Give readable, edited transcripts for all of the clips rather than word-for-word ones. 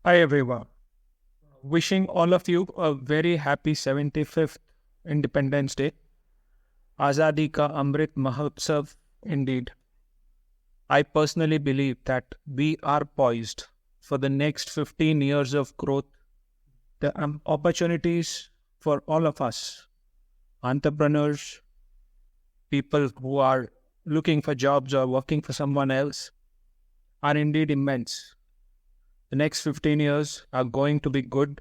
Hi everyone. Wishing all of you a very happy 75th Independence Day. Azadi ka Amrit Mahotsav indeed. I personally believe that we are poised for the next 15 years of growth. The opportunities for all of us, entrepreneurs, people who are looking for jobs or working for someone else, are indeed immense. The next 15 years are going to be good.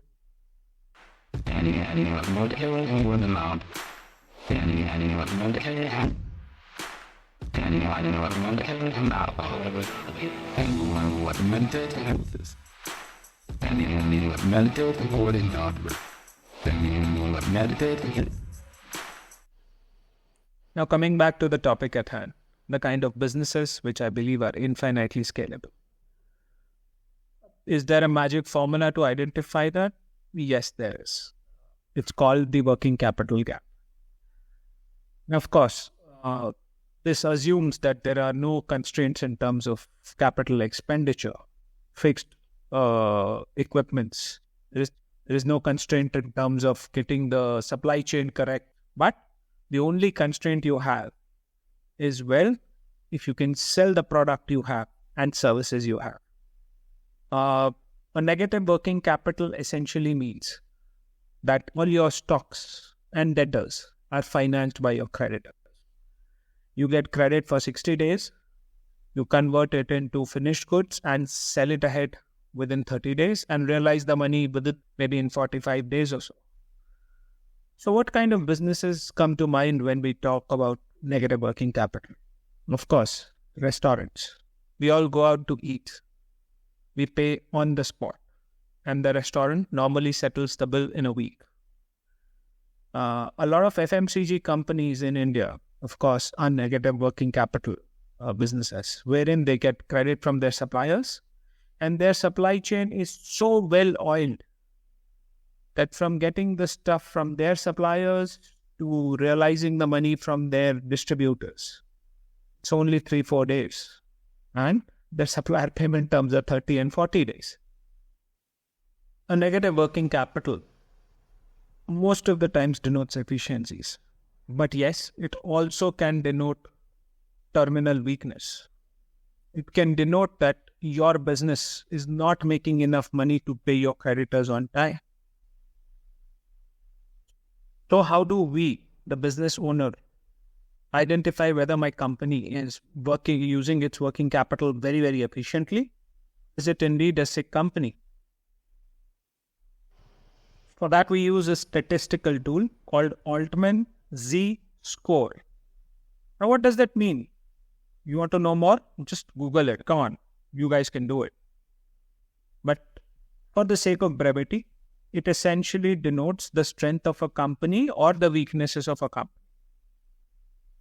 Now, coming back to the topic at hand, the kind of businesses which I believe are infinitely scalable. Is there a magic formula to identify that? Yes, there is. It's called the working capital gap. Now, of course, this assumes that there are no constraints in terms of capital expenditure, fixed equipments. There is no constraint in terms of getting the supply chain correct. But the only constraint you have is, well, if you can sell the product you have and services you have. A negative working capital essentially means that all your stocks and debtors are financed by your creditors. You get credit for 60 days, you convert it into finished goods and sell it ahead within 30 days and realize the money within maybe in 45 days or so. So what kind of businesses come to mind when we talk about negative working capital? Of course, restaurants. We all go out to eat. We pay on the spot, and the restaurant normally settles the bill in a week. A lot of FMCG companies in India, of course, are negative working capital businesses, wherein they get credit from their suppliers, and their supply chain is so well oiled that from getting the stuff from their suppliers to realizing the money from their distributors, it's only 3-4 days. And their supplier payment terms are 30 and 40 days. A negative working capital most of the times denotes efficiencies. But yes, it also can denote terminal weakness. It can denote that your business is not making enough money to pay your creditors on time. So how do we, the business owner, identify whether my company is using its working capital very, very efficiently? Is it indeed a sick company? For that, we use a statistical tool called Altman Z-score. Now, what does that mean? You want to know more? Just Google it. Come on, you guys can do it. But for the sake of brevity, it essentially denotes the strength of a company or the weaknesses of a company.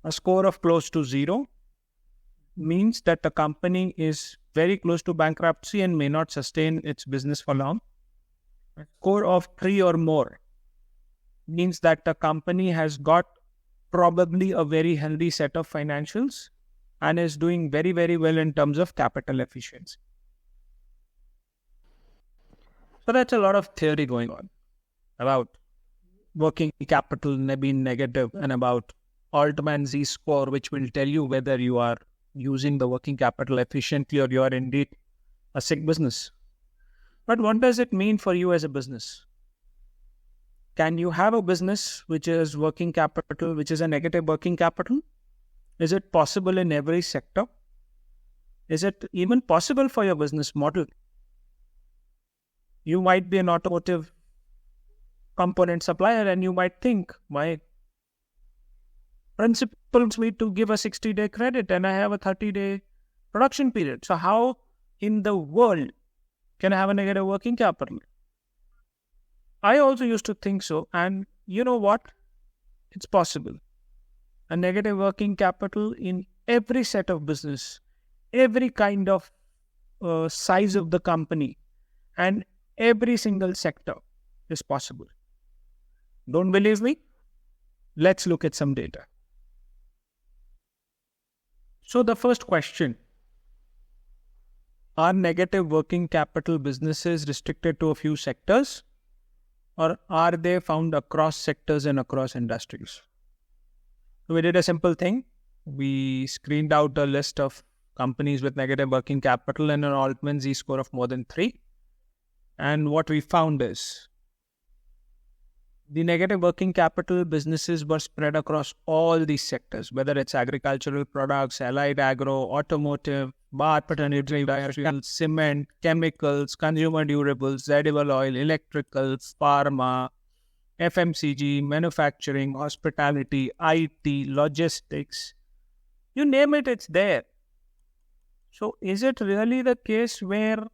A score of close to 0 means that the company is very close to bankruptcy and may not sustain its business for long. A score of 3 or more means that the company has got probably a very healthy set of financials and is doing very, very well in terms of capital efficiency. So that's a lot of theory going on about working capital being negative and about Altman Z-score, which will tell you whether you are using the working capital efficiently or you are indeed a sick business. But what does it mean for you as a business? Can you have a business which is working capital, which is a negative working capital? Is it possible in every sector? Is it even possible for your business model? You might be an automotive component supplier and you might think, my principals me to give a 60-day credit and I have a 30-day production period. So how in the world can I have a negative working capital? I also used to think so, and you know what? It's possible. A negative working capital in every set of business, every kind of size of the company, and every single sector is possible. Don't believe me? Let's look at some data. So the first question are negative working capital businesses restricted to a few sectors, or are they found across sectors and across industries? So we did a simple thing. We screened out a list of companies with negative working capital and an Altman Z-score of more than 3. And what we found is the negative working capital businesses were spread across all these sectors, whether it's agricultural products, allied agro, automotive, bath, paternity, biofuels, cement, chemicals, consumer durables, edible oil, electricals, pharma, FMCG, manufacturing, hospitality, IT, logistics. You name it, it's there. So is it really the case where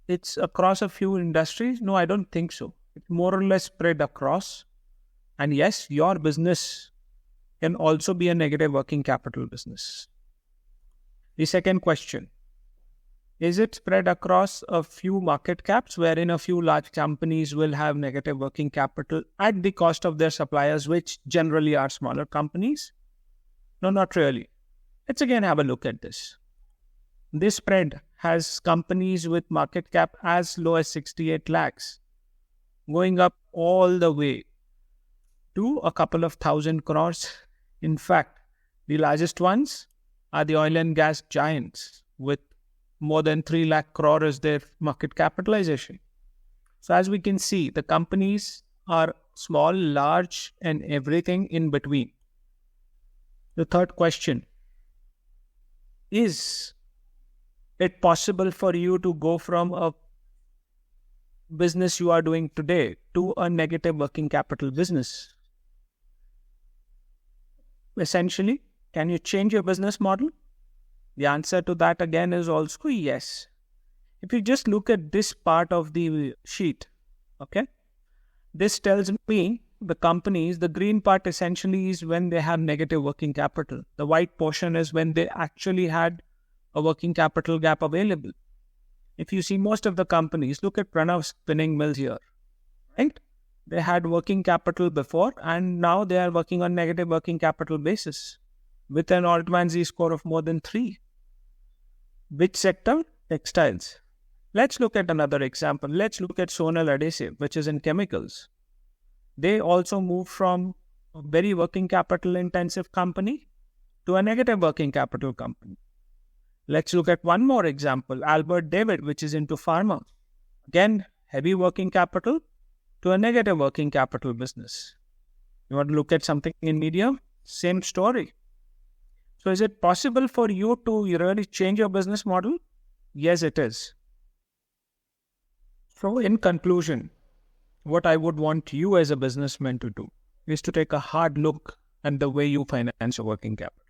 it's across a few industries? No, I don't think so. It's more or less spread across. And yes, your business can also be a negative working capital business. The second question, is it spread across a few market caps wherein a few large companies will have negative working capital at the cost of their suppliers, which generally are smaller companies? No, not really. Let's again have a look at this. This spread has companies with market cap as low as 68 lakhs, going up all the way to a couple of thousand crores. In fact, the largest ones are the oil and gas giants with more than 3 lakh crore as their market capitalization. So as we can see, the companies are small, large, and everything in between. The third question, is it possible for you to go from a business you are doing today to a negative working capital business? Essentially, can you change your business model? The answer to that again is also yes. If you just look at this part of the sheet, okay, this tells me the companies, the green part essentially is when they have negative working capital. The white portion is when they actually had a working capital gap available. If you see most of the companies, look at Pranav Spinning Mills here, right? They had working capital before and now they are working on negative working capital basis with an Altman Z-score of more than 3. Which sector? Textiles. Let's look at another example. Let's look at Sonal Adhesive, which is in chemicals. They also moved from a very working capital intensive company to a negative working capital company. Let's look at one more example, Albert David, which is into pharma. Again, heavy working capital to a negative working capital business. You want to look at something in media? Same story. So is it possible for you to really change your business model? Yes, it is. So in conclusion, what I would want you as a businessman to do is to take a hard look at the way you finance your working capital.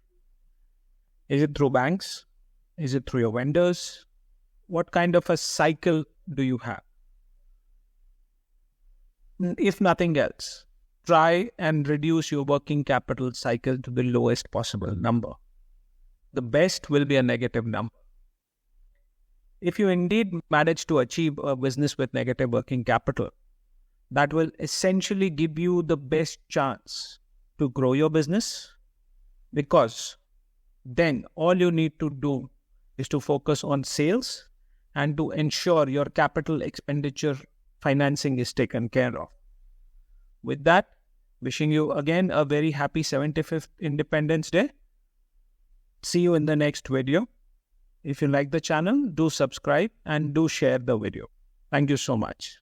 Is it through banks? Is it through your vendors? What kind of a cycle do you have? If nothing else, try and reduce your working capital cycle to the lowest possible number. The best will be a negative number. If you indeed manage to achieve a business with negative working capital, that will essentially give you the best chance to grow your business, because then all you need to do is to focus on sales and to ensure your capital expenditure financing is taken care of. With that, wishing you again a very happy 75th Independence Day. See you in the next video. If you like the channel, do subscribe and do share the video. Thank you so much.